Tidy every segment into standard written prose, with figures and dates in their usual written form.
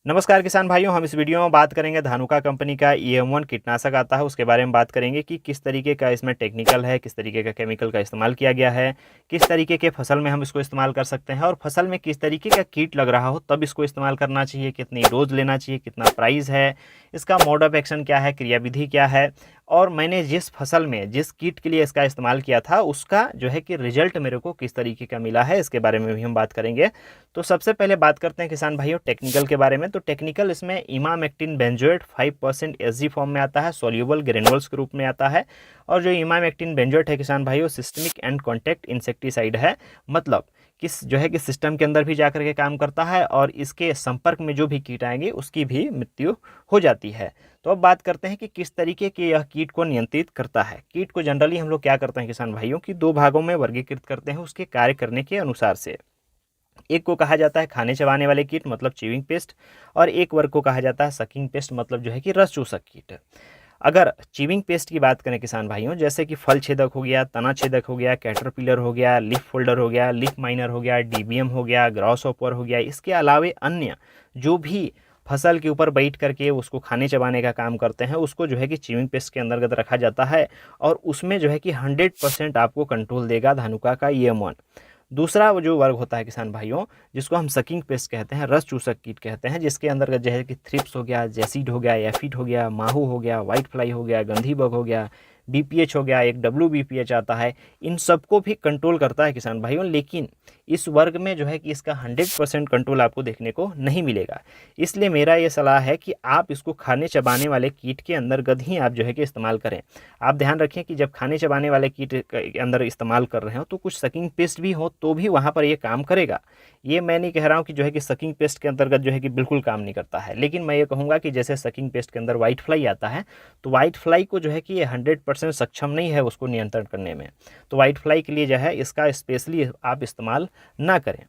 नमस्कार किसान भाइयों, हम इस वीडियो में बात करेंगे धानुका कंपनी का EM1 कीटनाशक आता है उसके बारे में बात करेंगे कि किस तरीके का इसमें टेक्निकल है, किस तरीके का केमिकल का इस्तेमाल किया गया है, किस तरीके के फसल में हम इसको इस्तेमाल कर सकते हैं और फसल में किस तरीके का कीट लग रहा हो तब इसको इस्तेमाल करना चाहिए, कितनी डोज लेना चाहिए, कितना प्राइस है, इसका मोड ऑफ एक्शन क्या है, क्रियाविधि क्या है और मैंने जिस फसल में जिस कीट के लिए इसका इस्तेमाल किया था उसका जो है कि रिजल्ट मेरे को किस तरीके का मिला है, इसके बारे में भी हम बात करेंगे। तो सबसे पहले बात करते हैं किसान भाइयों टेक्निकल के बारे में। तो टेक्निकल इसमें इमामेक्टिन बेंजोएट 5% एसजी फॉर्म में आता है, सोल्यूबल ग्रेनुअल्स के रूप में आता है। और जो इमामेक्टिन बेंजोएट है किसान भाइयों सिस्टमिक एंड कॉन्टैक्ट इंसेक्टिसाइड है, मतलब किस जो है कि सिस्टम के अंदर भी जाकर के काम करता है और इसके संपर्क में जो भी कीट आएंगे उसकी भी मृत्यु हो जाती है। तो अब बात करते हैं कि किस तरीके के यह कीट को नियंत्रित करता है। कीट को जनरली हम लोग क्या करते हैं किसान भाइयों की दो भागों में वर्गीकृत करते हैं उसके कार्य करने के अनुसार से। एक को कहा जाता है खाने चबाने वाले कीट मतलब च्यूइंग पेस्ट, और एक वर्ग को कहा जाता है सकिंग पेस्ट मतलब जो है कि रस चूसक कीट। अगर च्यूइंग पेस्ट की बात करें किसान भाइयों, जैसे कि फल छेदक हो गया, तना छेदक हो गया, कैटरपिलर हो गया, लीफ फोल्डर हो गया, लीफ माइनर हो गया, डीबीएम हो गया, ग्रासहॉपर हो गया, इसके अलावे अन्य जो भी फसल के ऊपर बैठ करके उसको खाने चबाने का काम करते हैं उसको जो है कि च्यूइंग पेस्ट के अंतर्गत रखा जाता है और उसमें जो है कि 100% आपको कंट्रोल देगा धानुका का EM1। दूसरा वो जो वर्ग होता है किसान भाइयों जिसको हम सकिंग पेस्ट कहते हैं, रस चूसक कीट कहते हैं, जिसके अंदर जो है कि थ्रिप्स हो गया, जैसिड हो गया, एफिड हो गया, माहू हो गया, व्हाइट फ्लाई हो गया, गंधी बग हो गया, BPH हो गया, एक WBPH आता है, इन सबको भी कंट्रोल करता है किसान भाइयों। लेकिन इस वर्ग में जो है कि इसका 100% कंट्रोल आपको देखने को नहीं मिलेगा। इसलिए मेरा ये सलाह है कि आप इसको खाने चबाने वाले कीट के अंतर्गत ही आप जो है कि इस्तेमाल करें। आप ध्यान रखें कि जब खाने चबाने वाले कीट के अंदर इस्तेमाल कर रहे हो तो कुछ सकिंग पेस्ट भी हो तो भी वहाँ पर ये काम करेगा। ये मैं नहीं कह रहा हूँ कि जो है कि सकिंग पेस्ट के अंतर्गत जो है कि बिल्कुल काम नहीं करता है, लेकिन मैं ये कहूँगा कि जैसे सकिंग पेस्ट के अंदर व्हाइट फ्लाई आता है तो व्हाइट फ्लाई को जो है कि ये 100% सक्षम नहीं है उसको नियंत्रण करने में। तो व्हाइट फ्लाई के लिए जो है इसका स्पेशली आप इस्तेमाल ना करें।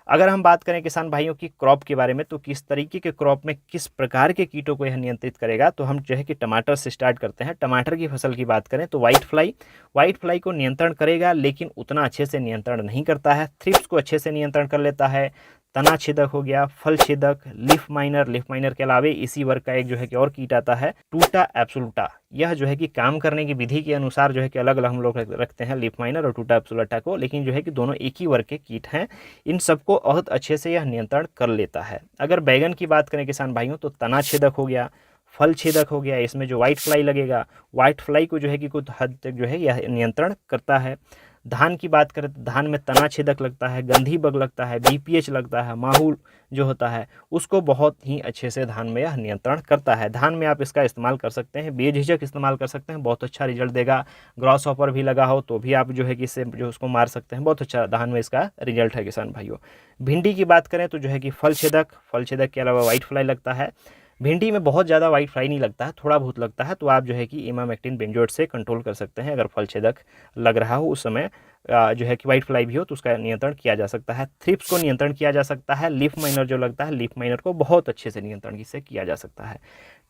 अगर हम बात करें किसान भाइयों की क्रॉप के बारे में तो किस तरीके के क्रॉप में किस प्रकार के कीटों को यह नियंत्रित करेगा, तो हम जो है कि टमाटर से स्टार्ट करते हैं। टमाटर की फसल की बात करें तो व्हाइट फ्लाई को नियंत्रण करेगा लेकिन उतना अच्छे से नियंत्रण नहीं करता है। थ्रिप्स को अच्छे से नियंत्रण कर लेता है। तना छेदक हो गया, फल छेदक, लीफ माइनर के अलावे इसी वर्ग का एक जो है कि और कीट आता है टूटा एब्सोल्यूटा। यह जो है कि काम करने की विधि के अनुसार जो है कि अलग अलग हम लोग रखते हैं लीफ माइनर और टूटा एब्सोल्यूटा को, लेकिन जो है कि दोनों एक ही वर्ग के कीट हैं। इन सबको बहुत अच्छे से यह नियंत्रण कर लेता है। अगर बैगन की बात करें किसान भाइयों तो तना छेदक हो गया, फल छेदक हो गया, इसमें जो व्हाइट फ्लाई लगेगा, व्हाइट फ्लाई को जो है कि कुछ हद तक जो है यह नियंत्रण करता है। धान की बात करें तो धान में तना छेदक लगता है, गंधी बग लगता है, BPH लगता है, माहूल जो होता है उसको बहुत ही अच्छे से धान में यह नियंत्रण करता है। धान में आप इसका इस्तेमाल कर सकते हैं, बेझिझक इस्तेमाल कर सकते हैं, बहुत अच्छा रिजल्ट देगा। ग्रॉस हॉपर भी लगा हो तो भी आप जो है कि इससे जो उसको मार सकते हैं, बहुत अच्छा धान में इसका रिजल्ट है किसान भाइयों। भिंडी की बात करें तो जो है कि फल छेदक के अलावा व्हाइट फ्लाई लगता है। भिंडी में बहुत ज़्यादा व्हाइट फ्लाई नहीं लगता है, थोड़ा बहुत लगता है, तो आप जो है कि इमामेक्टिन बेंजोएट से कंट्रोल कर सकते हैं। अगर फल छेदक लग रहा हो उस समय जो है कि व्हाइट फ्लाई भी हो तो उसका नियंत्रण किया जा सकता है। थ्रिप्स को नियंत्रण किया जा सकता है। लीफ माइनर जो लगता है, लीफ माइनर को बहुत अच्छे से नियंत्रण से किया जा सकता है।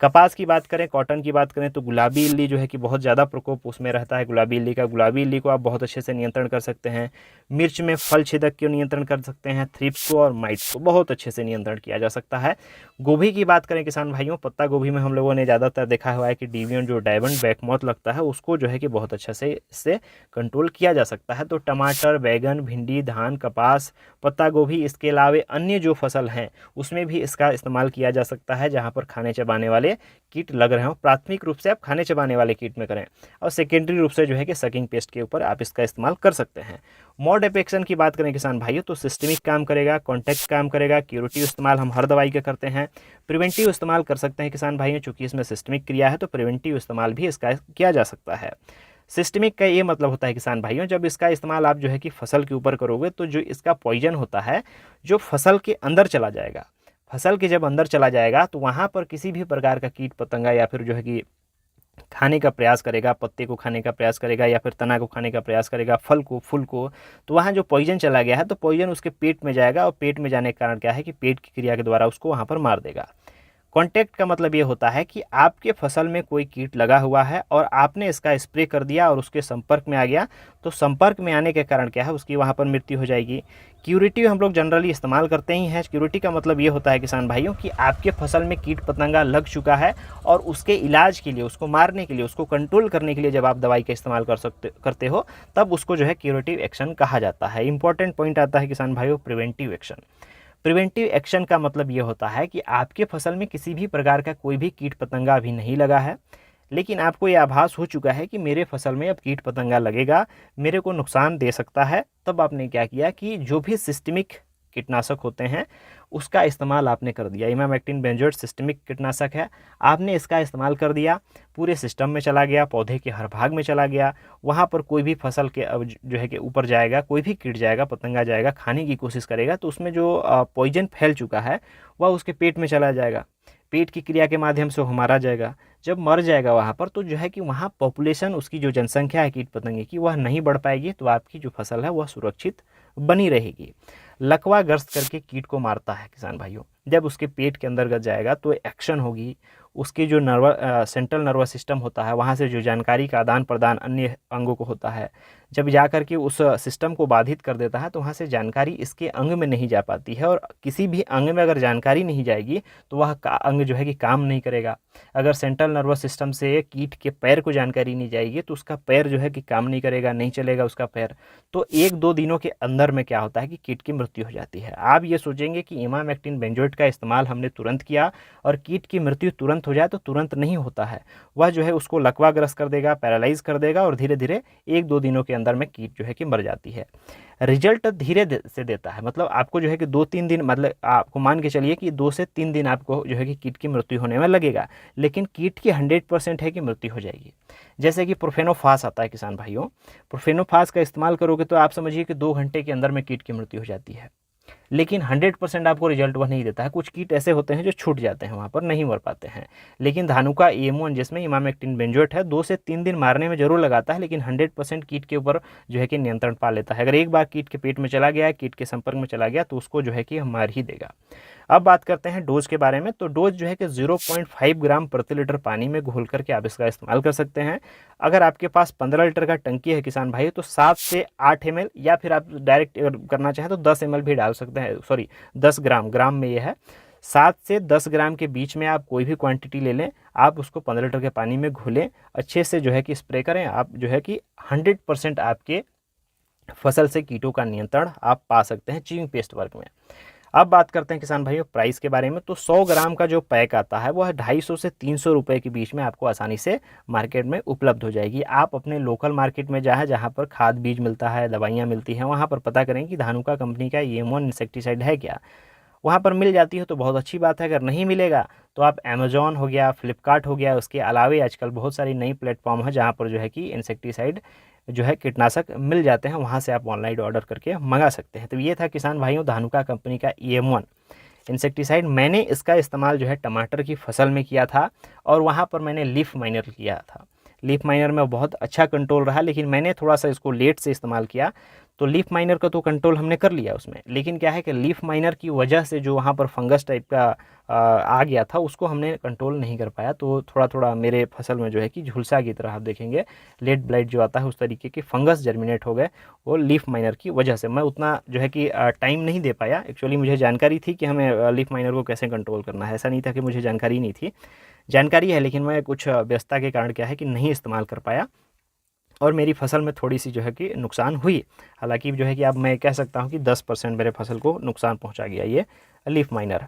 कपास की बात करें, कॉटन की बात करें तो गुलाबी इल्ली जो है कि बहुत ज़्यादा प्रकोप उसमें रहता है गुलाबी इल्ली को आप बहुत अच्छे से नियंत्रण कर सकते हैं। मिर्च में फल छेदक को नियंत्रण कर सकते हैं, थ्रिप्स को और माइट्स को बहुत अच्छे से नियंत्रण किया जा सकता है। गोभी की बात करें किसान भाइयों, पत्ता गोभी में हम लोगों ने ज़्यादातर देखा हुआ है कि डीवीएन जो डायमंड बैकमॉथ लगता है उसको जो है कि बहुत अच्छा से इससे कंट्रोल किया जा सकता है। तो टमाटर, बैगन, भिंडी, धान, कपास, पत्ता गोभी, इसके अलावे अन्य जो फसल हैं उसमें भी इसका इस्तेमाल किया जा सकता है जहाँ पर खाने चबाने वाले कीट लग रहे हो। प्राथमिक रूप से आप खाने चबाने वाले कीट में करें और सेकेंडरी रूप से जो है कि सकिंग पेस्ट के ऊपर आप इसका इस्तेमाल कर सकते हैं। मोड ऑफ एक्शन की बात करें किसान भाइयों तो सिस्टमिक काम करेगा, कॉन्टैक्ट काम करेगा, क्यूरेटिव इस्तेमाल हम हर दवाई का करते हैं, प्रिवेंटिव इस्तेमाल कर सकते हैं किसान भाइयों। चूंकि इसमें सिस्टमिक क्रिया है तो प्रिवेंटिव इस्तेमाल भी इसका किया जा सकता है। सिस्टमिक का ये मतलब होता है किसान भाइयों जब इसका इस्तेमाल आप जो है कि फसल के ऊपर करोगे तो जो इसका पॉइजन होता है जो फसल के अंदर चला जाएगा, फसल के जब अंदर चला जाएगा तो वहाँ पर किसी भी प्रकार का कीट पतंगा या फिर जो है कि खाने का प्रयास करेगा, पत्ते को खाने का प्रयास करेगा या फिर तना को खाने का प्रयास करेगा, फल को, फूल को, तो वहाँ जो पॉइजन चला गया है तो पॉइजन उसके पेट में जाएगा और पेट में जाने के कारण क्या है कि पेट की क्रिया के द्वारा उसको वहाँ पर मार देगा। कॉन्टैक्ट का मतलब ये होता है कि आपके फसल में कोई कीट लगा हुआ है और आपने इसका स्प्रे कर दिया और उसके संपर्क में आ गया, तो संपर्क में आने के कारण क्या है, उसकी वहाँ पर मृत्यु हो जाएगी। क्यूरेटिव हम लोग जनरली इस्तेमाल करते ही हैं। क्यूरेटिव का मतलब ये होता है किसान भाइयों कि आपके फसल में कीट पतंगा लग चुका है और उसके इलाज के लिए, उसको मारने के लिए, उसको कंट्रोल करने के लिए जब आप दवाई का इस्तेमाल करते हो, तब उसको जो है क्यूरेटिव एक्शन कहा जाता है। इंपॉर्टेंट पॉइंट आता है किसान भाइयों, प्रिवेंटिव एक्शन। प्रिवेंटिव एक्शन का मतलब ये होता है कि आपके फसल में किसी भी प्रकार का कोई भी कीट पतंगा अभी नहीं लगा है, लेकिन आपको ये आभास हो चुका है कि मेरे फसल में अब कीट पतंगा लगेगा, मेरे को नुकसान दे सकता है। तब आपने क्या किया कि जो भी सिस्टमिक कीटनाशक होते हैं उसका इस्तेमाल आपने कर दिया। इमामेक्टिन बेंजोएट सिस्टमिक कीटनाशक है, आपने इसका इस्तेमाल कर दिया, पूरे सिस्टम में चला गया, पौधे के हर भाग में चला गया। वहाँ पर कोई भी फसल के अब जो है कि ऊपर जाएगा, कोई भी कीट जाएगा, पतंगा जाएगा, खाने की कोशिश करेगा, तो उसमें जो पॉइजन फैल चुका है वह उसके पेट में चला जाएगा, पेट की क्रिया के माध्यम से वो मारा जाएगा। जब मर जाएगा वहाँ पर, तो जो है कि वहाँ पॉपुलेशन, उसकी जो जनसंख्या है कीट पतंगे की, वह नहीं बढ़ पाएगी, तो आपकी जो फसल है वह सुरक्षित बनी रहेगी। लकवा ग्रस्त करके कीट को मारता है किसान भाइयों। जब उसके पेट के अंदर जाएगा तो एक्शन होगी, उसकी जो सेंट्रल नर्वस सिस्टम होता है, वहाँ से जो जानकारी का आदान प्रदान अन्य अंगों को होता है, जब जा कर के उस सिस्टम को बाधित कर देता है, तो वहाँ से जानकारी इसके अंग में नहीं जा पाती है। और किसी भी अंग में अगर जानकारी नहीं जाएगी तो वह अंग जो है कि काम नहीं करेगा। अगर सेंट्रल नर्वस सिस्टम से कीट के पैर को जानकारी नहीं जाएगी तो उसका पैर जो है कि काम नहीं करेगा, नहीं चलेगा उसका पैर। तो 1-2 दिनों के अंदर में क्या होता है कि कीट की मृत्यु हो जाती है। आप ये सोचेंगे कि इमामेक्टिन बेंजोएट का इस्तेमाल हमने तुरंत किया और कीट की मृत्यु तुरंत हो जाए, तो तुरंत नहीं होता है। वह जो है उसको लकवाग्रस्त कर देगा, पैरालाइज कर देगा, और धीरे धीरे 1-2 दिनों के अंदर में कीट जो है कि मर जाती है। रिजल्ट धीरे से देता है, मतलब आपको जो है कि 2-3 दिन, मतलब आपको मान के चलिए कि 2 से 3 दिन आपको जो है कि कीट की मृत्यु होने में लगेगा, लेकिन कीट की 100% है कि मृत्यु हो जाएगी। जैसे कि प्रोफेनोफास आता है किसान भाइयों, प्रोफेनोफास का इस्तेमाल करोगे तो आप समझिए कि 2 घंटे के अंदर में कीट की मृत्यु हो जाती है, लेकिन 100% आपको रिजल्ट वह नहीं देता है। कुछ कीट ऐसे होते हैं जो छूट जाते हैं, वहाँ पर नहीं मर पाते हैं। लेकिन धानुका EM1 जिसमें इमामेक्टिन बेंजोएट है, 2 से 3 दिन मारने में जरूर लगाता है, लेकिन 100% कीट के ऊपर जो है कि नियंत्रण पा लेता है। अगर एक बार कीट के पेट में चला गया, कीट के संपर्क में चला गया, तो उसको जो है कि मार ही देगा। अब बात करते हैं डोज के बारे में। तो डोज जो है कि 0.5 ग्राम प्रति लीटर पानी में घोल करके आप इसका इस्तेमाल कर सकते हैं। अगर आपके पास 15 लीटर का टंकी है किसान भाई, तो 7 से 8 ml, या फिर आप डायरेक्ट अगर करना चाहें तो 10 ml भी डाल सकते हैं। सॉरी, 10 ग्राम में ये है। 7 से 10 ग्राम के बीच में आप कोई भी क्वांटिटी ले लें, आप उसको 15 लीटर के पानी में घोलें, अच्छे से जो है कि स्प्रे करें। आप जो है कि 100% आपके फसल से कीटों का नियंत्रण आप पा सकते हैं चिंग पेस्ट वर्क में। अब बात करते हैं किसान भाइयों प्राइस के बारे में। तो 100 ग्राम का जो पैक आता है वह 250 से 300 रुपये के बीच में आपको आसानी से मार्केट में उपलब्ध हो जाएगी। आप अपने लोकल मार्केट में जहाँ पर खाद बीज मिलता है, दवाइयाँ मिलती हैं, वहाँ पर पता करें कि धानुका कंपनी का EM1 इंसेक्टिसाइड है क्या। वहाँ पर मिल जाती है तो बहुत अच्छी बात है। अगर नहीं मिलेगा तो आप अमेजॉन हो गया, फ्लिपकार्ट हो गया, उसके अलावे आजकल बहुत सारी नई प्लेटफॉर्म है जहाँ पर जो है कि इंसेक्टिसाइड जो है कीटनाशक मिल जाते हैं, वहाँ से आप ऑनलाइन ऑर्डर करके मंगा सकते हैं। तो ये था किसान भाइयों धानुका कंपनी का EM1 इंसेक्टिसाइड। मैंने इसका इस्तेमाल जो है टमाटर की फसल में किया था, और वहाँ पर मैंने लीफ माइनर किया था। लीफ माइनर में बहुत अच्छा कंट्रोल रहा, लेकिन मैंने थोड़ा सा इसको लेट से इस्तेमाल किया। तो लीफ माइनर का तो कंट्रोल हमने कर लिया उसमें, लेकिन क्या है कि लीफ माइनर की वजह से जो वहाँ पर फंगस टाइप का आ गया था, उसको हमने कंट्रोल नहीं कर पाया। तो थोड़ा थोड़ा मेरे फसल में जो है कि झुलसा की तरह आप देखेंगे लेट ब्लाइट जो आता है, उस तरीके के फंगस जर्मिनेट हो गए, वो लीफ माइनर की वजह से। मैं उतना जो है कि टाइम नहीं दे पाया। एक्चुअली मुझे जानकारी थी कि हमें लीफ माइनर को कैसे कंट्रोल करना है, ऐसा नहीं था कि मुझे जानकारी नहीं थी, जानकारी है, लेकिन मैं कुछ व्यस्तता के कारण क्या है कि नहीं इस्तेमाल कर पाया, और मेरी फसल में थोड़ी सी जो है कि नुकसान हुई। हालांकि जो है कि अब मैं कह सकता हूं कि 10% मेरे फसल को नुकसान पहुंचा गया ये लीफ माइनर।